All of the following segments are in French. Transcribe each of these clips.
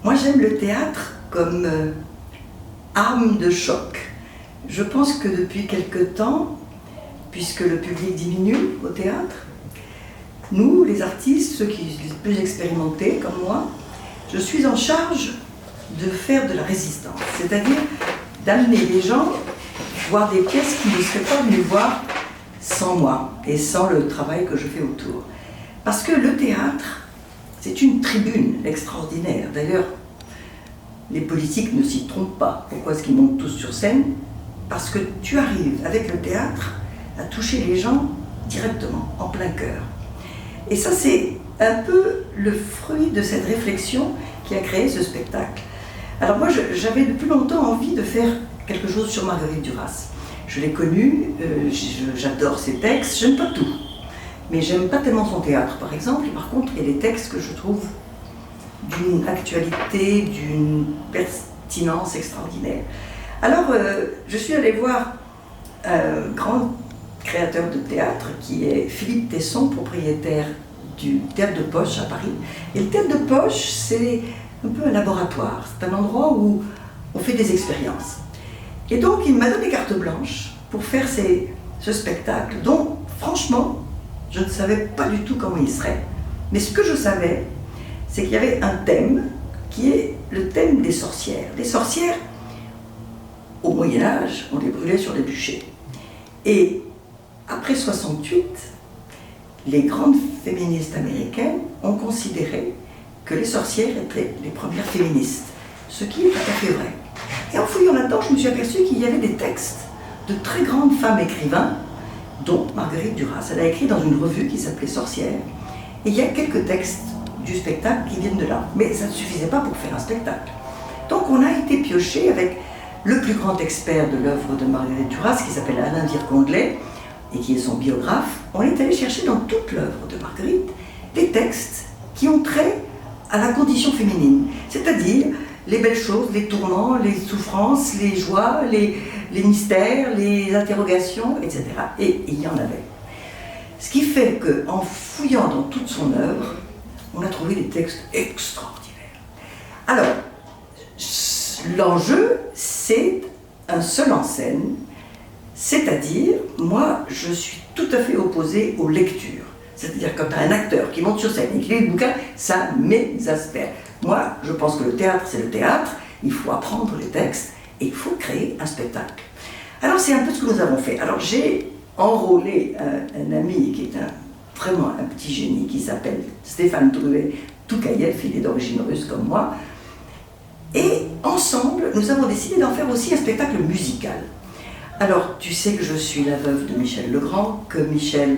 Moi, j'aime le théâtre comme arme de choc. Je pense que depuis quelque temps, puisque le public diminue au théâtre, nous, les artistes, ceux qui sont plus expérimentés comme moi, je suis en charge de faire de la résistance, c'est-à-dire d'amener les gens voir des pièces qui ne seraient pas venus voir sans moi et sans le travail que je fais autour. Parce que le théâtre, c'est une tribune extraordinaire. D'ailleurs, les politiques ne s'y trompent pas. Pourquoi est-ce qu'ils montent tous sur scène? Parce que tu arrives, avec le théâtre, à toucher les gens directement, en plein cœur. Et ça, c'est un peu le fruit de cette réflexion qui a créé ce spectacle. Alors moi, j'avais depuis longtemps envie de faire quelque chose sur Marguerite Duras. Je l'ai connue, j'adore ses textes, j'aime pas tout. Mais j'aime pas tellement son théâtre, par exemple. Et par contre, il y a des textes que je trouve d'une actualité, d'une pertinence extraordinaire. Alors, je suis allée voir un grand créateur de théâtre qui est Philippe Tesson, propriétaire du Théâtre de Poche à Paris. Et le Théâtre de Poche, c'est un peu un laboratoire. C'est un endroit où on fait des expériences. Et donc, il m'a donné carte blanche pour faire ce spectacle, dont, franchement, je ne savais pas du tout comment il serait. Mais ce que je savais, c'est qu'il y avait un thème qui est le thème des sorcières. Les sorcières, au Moyen-Âge, on les brûlait sur des bûchers. Et après 68, les grandes féministes américaines ont considéré que les sorcières étaient les premières féministes, ce qui est tout à fait vrai. Et en fouillant là-dedans, je me suis aperçue qu'il y avait des textes de très grandes femmes écrivains, dont Marguerite Duras. Elle a écrit dans une revue qui s'appelait Sorcières. Et il y a quelques textes du spectacle qui viennent de là. Mais ça ne suffisait pas pour faire un spectacle. Donc on a été pioché avec le plus grand expert de l'œuvre de Marguerite Duras, qui s'appelle Alain Vircondelet, et qui est son biographe. On est allé chercher dans toute l'œuvre de Marguerite des textes qui ont trait à la condition féminine, c'est-à-dire les belles choses, les tourments, les souffrances, les joies, les mystères, les interrogations, etc. Et il y en avait. Ce qui fait qu'en fouillant dans toute son œuvre, on a trouvé des textes extraordinaires. Alors, l'enjeu, c'est un seul en scène, c'est-à-dire, moi, je suis tout à fait opposée aux lectures. C'est-à-dire, quand tu as un acteur qui monte sur scène et qui lit le bouquin, ça m'exaspère. Moi, je pense que le théâtre, c'est le théâtre, il faut apprendre les textes et il faut créer un spectacle. Alors, c'est un peu ce que nous avons fait. Alors, j'ai enrôlé un ami qui est vraiment un petit génie, qui s'appelle Stéphane Toukayev, il est d'origine russe comme moi. Et ensemble, nous avons décidé d'en faire aussi un spectacle musical. Alors, tu sais que je suis la veuve de Michel Legrand, que Michel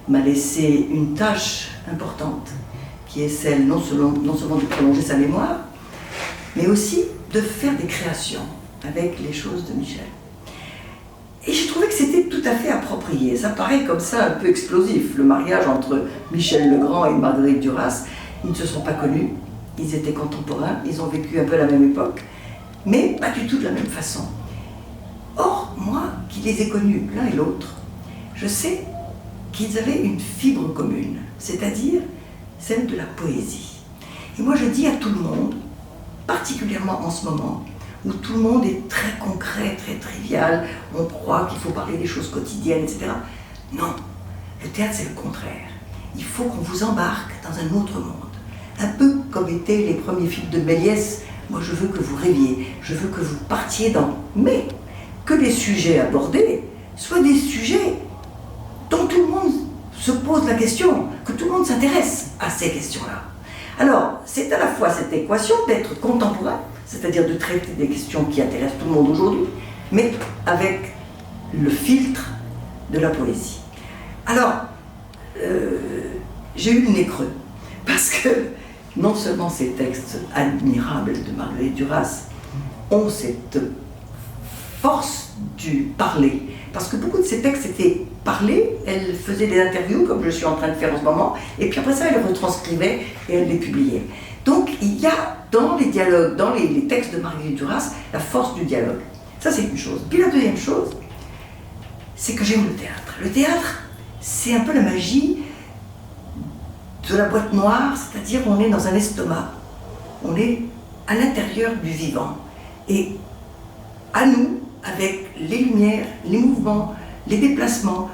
m'a laissé une tâche importante, qui est celle non seulement de prolonger sa mémoire, mais aussi de faire des créations avec les choses de Michel. Et j'ai trouvé que c'était tout à fait approprié. Ça paraît comme ça un peu explosif, le mariage entre Michel Legrand et Marguerite Duras. Ils ne se sont pas connus, ils étaient contemporains, ils ont vécu un peu à la même époque, mais pas du tout de la même façon. Or, moi, qui les ai connus l'un et l'autre, je sais qu'ils avaient une fibre commune, c'est-à-dire celle de la poésie. Et moi, je dis à tout le monde, particulièrement en ce moment, où tout le monde est très concret, très trivial, on croit qu'il faut parler des choses quotidiennes, etc. Non, le théâtre, c'est le contraire. Il faut qu'on vous embarque dans un autre monde. Un peu comme étaient les premiers films de Méliès. Moi, je veux que vous rêviez, je veux que vous partiez dans... Mais que les sujets abordés soient des sujets dont tout le monde se pose la question, que tout le monde s'intéresse à ces questions-là. Alors, c'est à la fois cette équation d'être contemporain, c'est-à-dire de traiter des questions qui intéressent tout le monde aujourd'hui, mais avec le filtre de la poésie. Alors, j'ai eu le nez creux, parce que non seulement ces textes admirables de Marguerite Duras ont cette force du parler, parce que beaucoup de ces textes étaient parlés, elle faisait des interviews, comme je suis en train de faire en ce moment, et puis après ça, elle les retranscrivait et elle les publiait. Donc, il y a dans les dialogues, dans les textes de Marguerite Duras, la force du dialogue. Ça, c'est une chose. Puis la deuxième chose, c'est que j'aime le théâtre. Le théâtre, c'est un peu la magie de la boîte noire, c'est-à-dire on est dans un estomac, on est à l'intérieur du vivant. Et à nous, avec les lumières, les mouvements, les déplacements,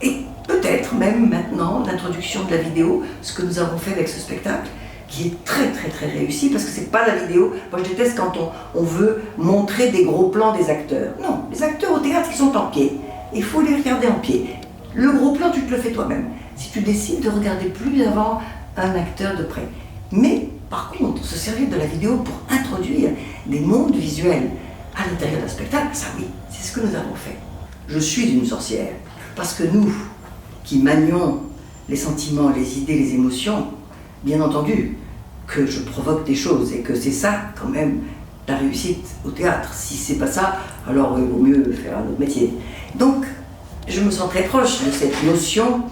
et peut-être même maintenant l'introduction de la vidéo, ce que nous avons fait avec ce spectacle, qui est très très très réussi, parce que c'est pas la vidéo. Moi je déteste quand on veut montrer des gros plans des acteurs. Non, les acteurs au théâtre ils sont en pied, il faut les regarder en pied. Le gros plan tu te le fais toi-même, si tu décides de regarder plus avant un acteur de près. Mais par contre, se servir de la vidéo pour introduire des mondes visuels à l'intérieur d'un spectacle, ça oui, c'est ce que nous avons fait. Je suis une sorcière, parce que nous, qui manions les sentiments, les idées, les émotions, bien entendu que je provoque des choses et que c'est ça quand même la réussite au théâtre. Si c'est pas ça, alors il vaut mieux faire un autre métier. Donc je me sens très proche de cette notion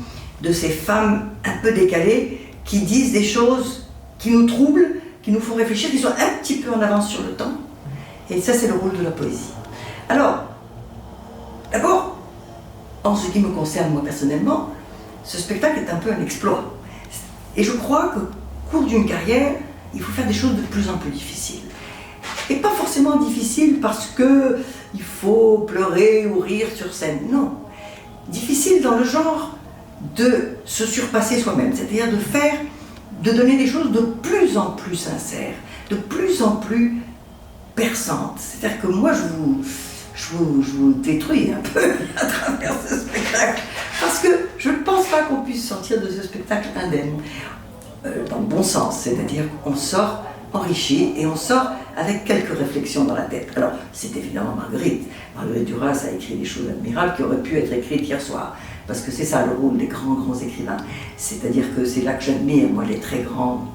de ces femmes un peu décalées qui disent des choses qui nous troublent, qui nous font réfléchir, qui sont un petit peu en avance sur le temps. Et ça c'est le rôle de la poésie. Alors, d'abord, en ce qui me concerne moi personnellement, ce spectacle est un peu un exploit. Et je crois qu'au cours d'une carrière, il faut faire des choses de plus en plus difficiles. Et pas forcément difficiles parce qu'il faut pleurer ou rire sur scène, non. Difficile dans le genre de se surpasser soi-même, c'est-à-dire de donner des choses de plus en plus sincères, de plus en plus perçantes. C'est-à-dire que moi, je vous détruis un peu à travers ce spectacle. Parce que je ne pense pas qu'on puisse sortir de ce spectacle indemne, dans le bon sens, c'est-à-dire qu'on sort enrichi et on sort avec quelques réflexions dans la tête. Alors, c'est évidemment Marguerite. Marguerite Duras a écrit des choses admirables qui auraient pu être écrites hier soir, parce que c'est ça le rôle des grands écrivains. C'est-à-dire que c'est là que j'admire, moi, les très grands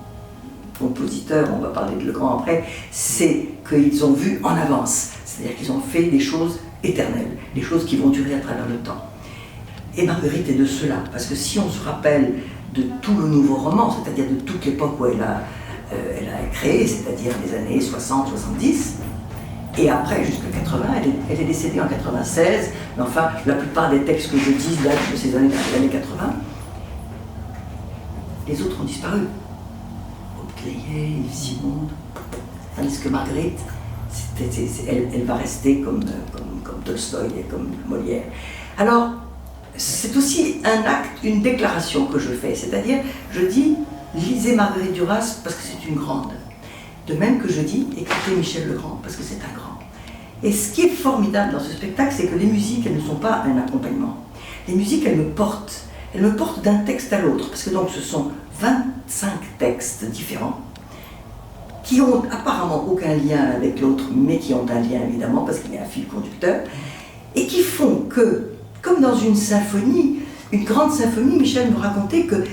compositeurs, on va parler de Le Grand après, c'est qu'ils ont vu en avance, c'est-à-dire qu'ils ont fait des choses éternelles, des choses qui vont durer à travers le temps. Et Marguerite est de cela, parce que si on se rappelle de tout le nouveau roman, c'est-à-dire de toute l'époque où elle a créé, c'est-à-dire les années 60, 70, et après jusqu'à 80, elle est décédée en 96, mais enfin la plupart des textes que je dis datent de ces années 80. Les autres ont disparu. Aude Clayet, Yves Simon, tandis que Marguerite, elle va rester comme Tolstoï et comme Molière. Alors, c'est aussi un acte, une déclaration que je fais, c'est-à-dire, je dis, lisez Marguerite Duras parce que c'est une grande. De même que je dis, écoutez Michel Legrand parce que c'est un grand. Et ce qui est formidable dans ce spectacle, c'est que les musiques, elles ne sont pas un accompagnement. Les musiques, elles me portent. Elles me portent d'un texte à l'autre, parce que donc ce sont 25 textes différents, qui ont apparemment aucun lien avec l'autre, mais qui ont un lien évidemment, parce qu'il y a un fil conducteur, et qui font que, comme dans une symphonie, une grande symphonie, Michel me racontait que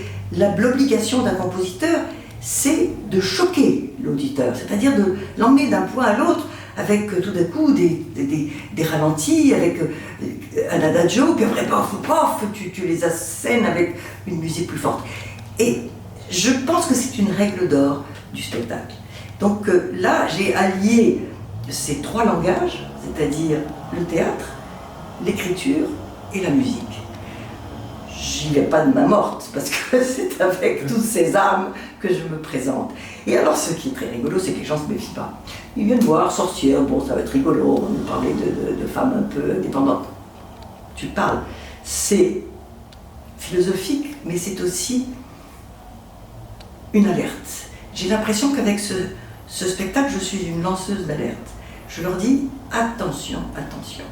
l'obligation d'un compositeur, c'est de choquer l'auditeur, c'est-à-dire de l'emmener d'un point à l'autre avec tout d'un coup des ralentis, avec un adagio, puis après, pof, tu les assènes avec une musique plus forte. Et je pense que c'est une règle d'or du spectacle. Donc là, j'ai allié ces trois langages, c'est-à-dire le théâtre, l'écriture et la musique. J'y vais pas de main morte, parce que c'est avec toutes ces armes que je me présente. Et alors, ce qui est très rigolo, c'est que les gens ne se méfient pas. Ils viennent voir, sorcière, bon, ça va être rigolo, on nous parlait de femmes un peu indépendantes. Tu parles. C'est philosophique, mais c'est aussi une alerte. J'ai l'impression qu'avec ce spectacle, je suis une lanceuse d'alerte. Je leur dis, attention, attention.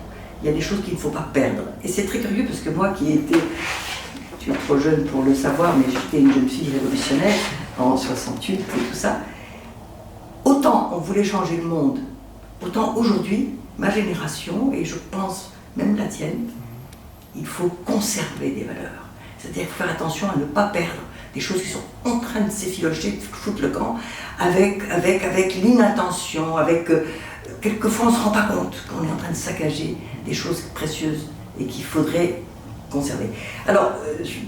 Il y a des choses qu'il ne faut pas perdre. Et c'est très curieux, parce que moi qui étais... Tu es trop jeune pour le savoir, mais j'étais une jeune fille révolutionnaire en 68 et tout ça. Autant on voulait changer le monde, autant aujourd'hui, ma génération, et je pense même la tienne, il faut conserver des valeurs. C'est-à-dire faire attention à ne pas perdre des choses qui sont en train de s'effilocher, de foutre le camp, avec l'inattention, quelquefois on ne se rend pas compte qu'on est en train de saccager des choses précieuses et qu'il faudrait conserver. Alors,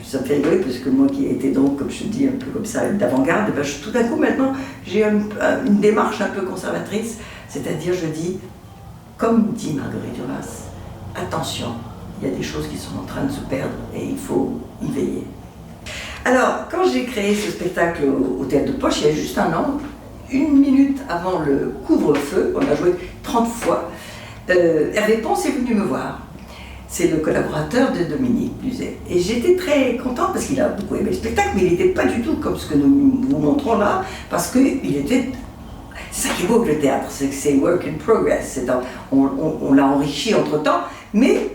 ça me fait rigoler parce que moi qui ai été donc, comme je te dis, un peu comme ça, d'avant-garde, ben tout d'un coup maintenant, j'ai une démarche un peu conservatrice, c'est-à-dire je dis, comme dit Marguerite Duras, attention, il y a des choses qui sont en train de se perdre et il faut y veiller. Alors, quand j'ai créé ce spectacle au Théâtre de Poche, il y a juste un an, 1 minute avant le couvre-feu, on a joué 30 fois, Hervé Ponce est venu me voir. C'est le collaborateur de Dominique Buzet. Et j'étais très contente parce qu'il a beaucoup aimé le spectacle, mais il n'était pas du tout comme ce que nous vous montrons là, parce qu'il était... C'est ça qui est beau avec le théâtre, c'est que c'est work in progress. On l'a enrichi entre-temps, mais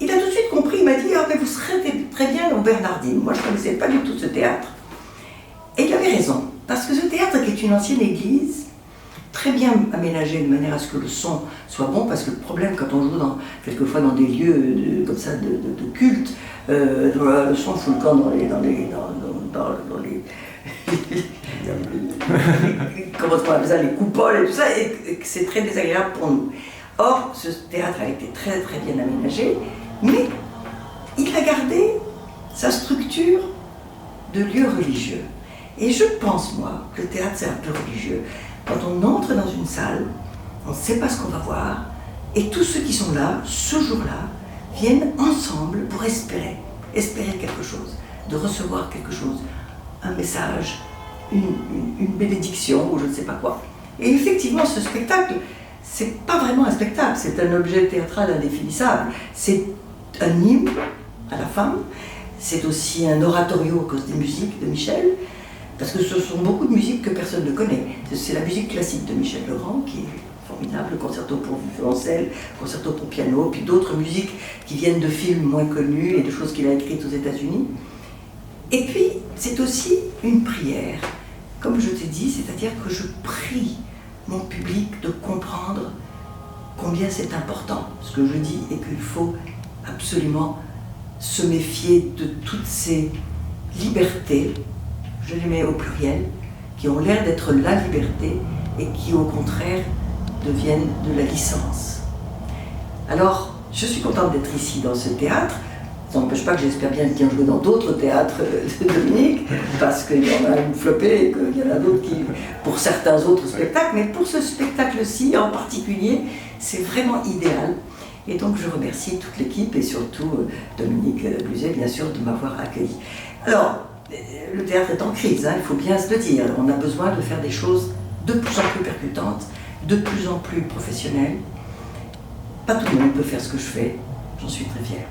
il a tout de suite compris, il m'a dit « Ah, mais vous serez très bien au Bernardine ». Moi, je ne connaissais pas du tout ce théâtre. Et il avait raison, parce que ce théâtre qui est une ancienne église, très bien aménagé de manière à ce que le son soit bon, parce que le problème quand on joue quelquefois dans des lieux comme ça de culte, le son fout le camp dans les comment on appelle ça, les coupoles et tout ça, et que c'est très désagréable pour nous. Or, ce théâtre a été très très bien aménagé, mais il a gardé sa structure de lieu religieux. Et je pense, moi, que le théâtre c'est un peu religieux. Quand on entre dans une salle, on ne sait pas ce qu'on va voir, et tous ceux qui sont là, ce jour-là, viennent ensemble pour espérer quelque chose, de recevoir quelque chose, un message, une bénédiction, ou je ne sais pas quoi. Et effectivement, ce spectacle, c'est pas vraiment un spectacle, c'est un objet théâtral indéfinissable. C'est un hymne à la femme, c'est aussi un oratorio à cause des musiques de Michel, parce que ce sont beaucoup de musiques que personne ne connaît. C'est la musique classique de Michel Legrand qui est formidable, le concerto pour violoncelle, le concerto pour piano, puis d'autres musiques qui viennent de films moins connus et de choses qu'il a écrites aux États-Unis. Et puis, c'est aussi une prière, comme je t'ai dit, c'est-à-dire que je prie mon public de comprendre combien c'est important ce que je dis et qu'il faut absolument se méfier de toutes ces libertés, je les mets au pluriel, qui ont l'air d'être la liberté et qui au contraire deviennent de la licence. Alors, je suis contente d'être ici dans ce théâtre. Ça n'empêche pas que j'espère bien qu'il y en jouer dans d'autres théâtres de Dominique, parce qu'il y en a une flopée et qu'il y en a d'autres qui, pour certains autres spectacles, mais pour ce spectacle-ci en particulier, c'est vraiment idéal. Et donc je remercie toute l'équipe et surtout Dominique Buzet, bien sûr, de m'avoir accueilli. Alors, le théâtre est en crise, hein, il faut bien se le dire. On a besoin de faire des choses de plus en plus percutantes, de plus en plus professionnelles. Pas tout le monde peut faire ce que je fais, j'en suis très fière.